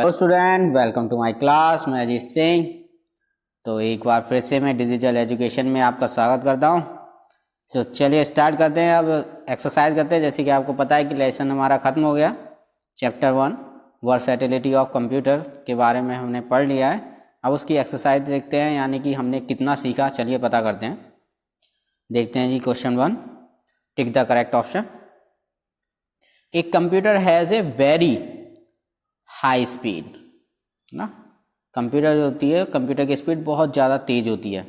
Hello student, welcome to my class. मैं अजीत सिंह। तो एक बार फिर से मैं डिजिटल एजुकेशन में आपका स्वागत करता हूं। तो चलिए स्टार्ट करते हैं। अब एक्सरसाइज करते हैं। जैसे कि आपको पता है कि लेसन हमारा ख़त्म हो गया। चैप्टर 1 वर्सेटिलिटी ऑफ कंप्यूटर के बारे में हमने पढ़ लिया है। अब उसकी एक्सरसाइज देखते हैं, यानी कि हमने कितना सीखा। चलिए पता करते हैं। देखते हैं जी। Question 1, tick the correct option. A computer has a very high speed ना। कंप्यूटर जो होती है, कंप्यूटर की स्पीड बहुत ज़्यादा तेज होती है।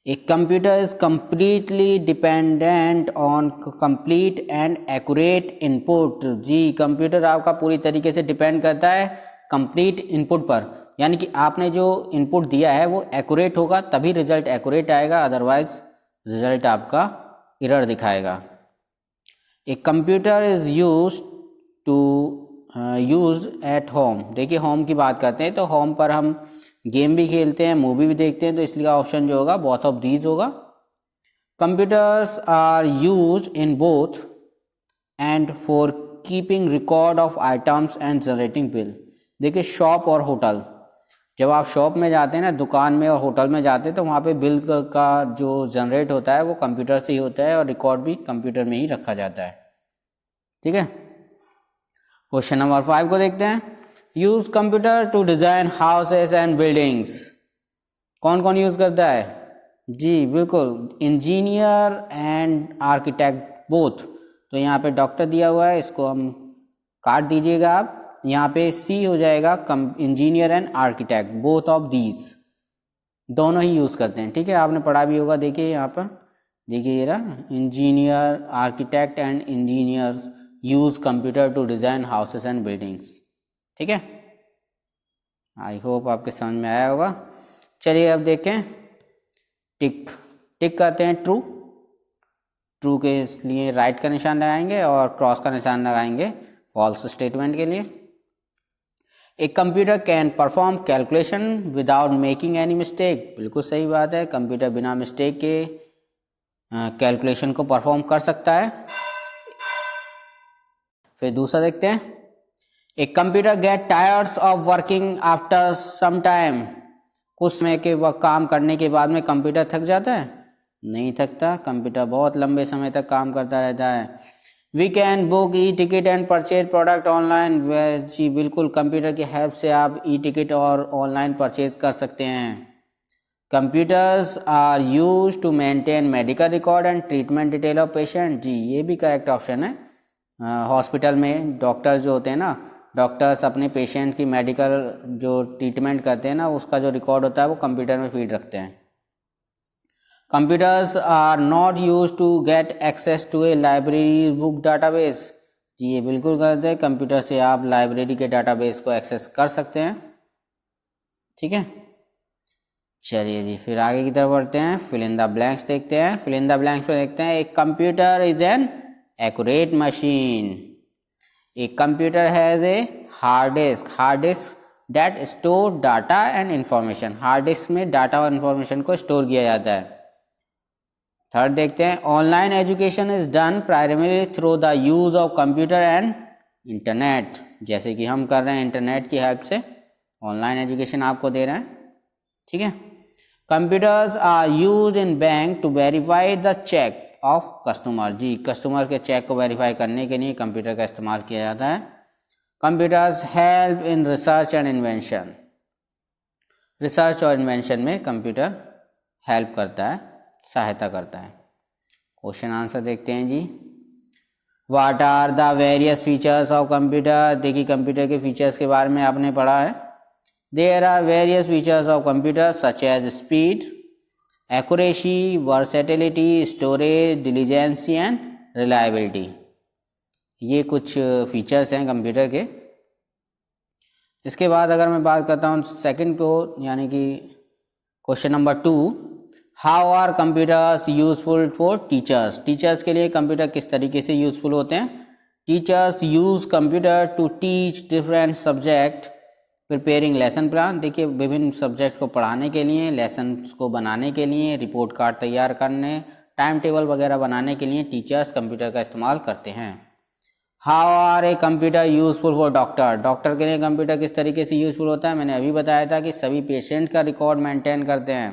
एक computer is completely dependent on complete and accurate input. जी, कंप्यूटर आपका पूरी तरीके से डिपेंड करता है कंप्लीट इनपुट पर, यानी कि आपने जो इनपुट दिया है वो एक्यूरेट होगा तभी रिजल्ट एक्यूरेट आएगा, अदरवाइज रिजल्ट आपका एरर दिखाएगा। एक computer is used at home. देखिए होम की बात करते हैं तो होम पर हम गेम भी खेलते हैं, मूवी भी देखते हैं, तो इसलिए ऑप्शन जो होगा बोथ ऑफ दीज होगा। Computers are used in both and for keeping record of items and generating bill. देखिए शॉप और होटल, जब आप शॉप में जाते हैं ना, दुकान में और होटल में जाते हैं, तो वहाँ पे बिल का जो जनरेट होता है वो कंप्यूटर से ही होता है और रिकॉर्ड भी कंप्यूटर में ही रखा जाता है। ठीक है। क्वेश्चन नंबर 5 को देखते हैं। Use computer to design houses and buildings. कौन कौन यूज करता है? जी बिल्कुल, इंजीनियर एंड आर्किटेक्ट बोथ। तो यहाँ पे डॉक्टर दिया हुआ है, इसको हम काट दीजिएगा आप। यहाँ पे सी हो जाएगा engineer and architect, both of these, दोनों ही यूज करते हैं। ठीक है, आपने पढ़ा भी होगा। देखिए यहाँ पर, देखिए ये रहा, engineer, architect and engineers use computer to design houses and buildings. ठीक है, आई होप आपके समझ में आया होगा। चलिए अब देखें। टिक टिक करते हैं ट्रू। ट्रू के लिए राइट का निशान लगाएंगे और क्रॉस का निशान लगाएंगे फॉल्स स्टेटमेंट के लिए। एक computer can perform calculation without making any mistake. बिल्कुल सही बात है, कंप्यूटर बिना मिस्टेक के कैलकुलेशन को परफॉर्म कर सकता है। फिर दूसरा देखते हैं। एक computer get tired of working after some time. कुछ समय के वक्त काम करने के बाद में कंप्यूटर थक जाता है? नहीं थकता, कंप्यूटर बहुत लंबे समय तक काम करता रहता है। We can book e ticket and purchase product online. जी बिल्कुल, कंप्यूटर की हेल्प से आप ई टिकट और ऑनलाइन परचेज कर सकते हैं। Computers are use to maintain medical record and treatment detail of patient. जी ये भी करेक्ट ऑप्शन है। हॉस्पिटल में डॉक्टर्स जो होते हैं ना, डॉक्टर्स अपने पेशेंट की मेडिकल जो ट्रीटमेंट करते हैं ना, उसका जो रिकॉर्ड होता है वो कंप्यूटर में फीड रखते हैं। Computers are not use to get access to a library book database. जी ये बिल्कुल करते हैं, कंप्यूटर से आप लाइब्रेरी के डाटाबेस को एक्सेस कर सकते हैं। ठीक है, चलिए जी फिर आगे की तरफ बढ़ते हैं। फिल इन द ब्लैंक्स देखते हैं। फिल इन द ब्लैंक्स में देखते हैं। एक computer is an accurate machine. A computer has a hard disk that store data and information। Hard disk में डाटा और इंफॉर्मेशन को स्टोर किया जाता है। थर्ड देखते हैं। Online education is done primarily through the use of computer and internet. जैसे कि हम कर रहे हैं, इंटरनेट की हेल्प से ऑनलाइन एजुकेशन आपको दे रहे हैं। ठीक है। Computers are use in bank to verify the cheque of customer. जी कस्टमर के चेक को वेरीफाई करने के लिए कंप्यूटर का इस्तेमाल किया जाता है। Computers help in research and invention. Research और इन्वेंशन में कंप्यूटर हेल्प करता है, सहायता करता है। क्वेश्चन आंसर देखते हैं जी। What are the various features of computer. देखिए कंप्यूटर के फीचर्स के बारे में आपने पढ़ा है। There are various features of computer such as speed, accuracy, versatility, storage, diligence and reliability. ये कुछ फीचर्स हैं कंप्यूटर के। इसके बाद अगर मैं बात करता हूँ सेकंड को, यानी कि question number 2, how are computers useful for teachers. Teachers के लिए कंप्यूटर किस तरीके से यूजफुल होते हैं? Teachers use computer to teach different subject, preparing lesson plan. देखिए विभिन्न सब्जेक्ट को पढ़ाने के लिए, लेसन को बनाने के लिए, रिपोर्ट कार्ड तैयार करने, टाइम टेबल वगैरह बनाने के लिए टीचर्स कंप्यूटर का इस्तेमाल करते हैं। How are a computer useful for doctor, doctor के लिए कंप्यूटर किस तरीके से यूजफुल होता है, मैंने अभी बताया था कि सभी पेशेंट का रिकॉर्ड मेंटेन करते हैं।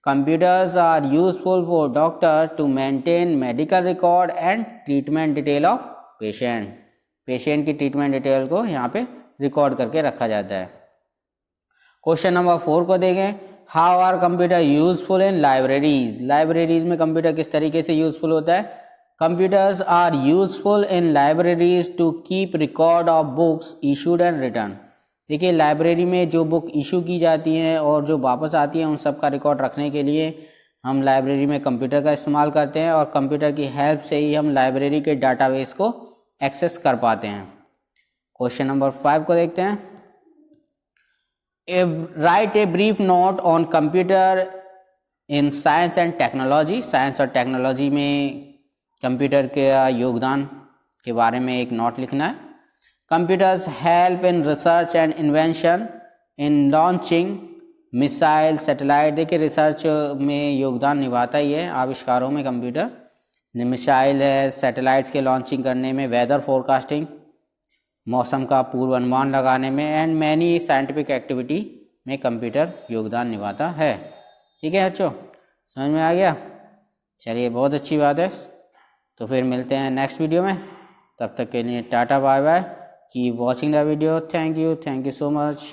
Computers are useful for doctor to maintain medical record and treatment detail of patient, patient की ट्रीटमेंट डिटेल को यहाँ पे रिकॉर्ड करके रखा जाता है। क्वेश्चन नंबर 4 को देखें, how are computer useful in libraries, libraries में कंप्यूटर किस तरीके से यूजफुल होता है। Computers are useful in libraries to keep record of books issued and return, देखिए लाइब्रेरी में जो बुक इशू की जाती हैं और जो वापस आती हैं उन सब का रिकॉर्ड रखने के लिए हम लाइब्रेरी में कंप्यूटर का इस्तेमाल करते हैं और कंप्यूटर की हेल्प से ही हम लाइब्रेरी के डाटाबेस को एक्सेस कर पाते हैं। क्वेश्चन नंबर 5 को देखते हैं, right a brief note on computer in science and technology, science और टेक्नोलॉजी में कंप्यूटर के योगदान के बारे में एक नोट लिखना है। Computers help in research and invention in launching missile satellite, देखिए रिसर्च में योगदान निभाता ही है आविष्कारों में कंप्यूटर, मिसाइल है, सैटेलाइट्स के लॉन्चिंग करने में, वेदर फोरकास्टिंग मौसम का पूर्वानुमान लगाने में, एंड मैनी साइंटिफिक एक्टिविटी में कंप्यूटर योगदान निभाता है। ठीक है बच्चों, समझ में आ गया, चलिए बहुत अच्छी बात है। तो फिर मिलते हैं नेक्स्ट वीडियो में, तब तक के लिए tata bye bye, keep watching the video, thank you so much.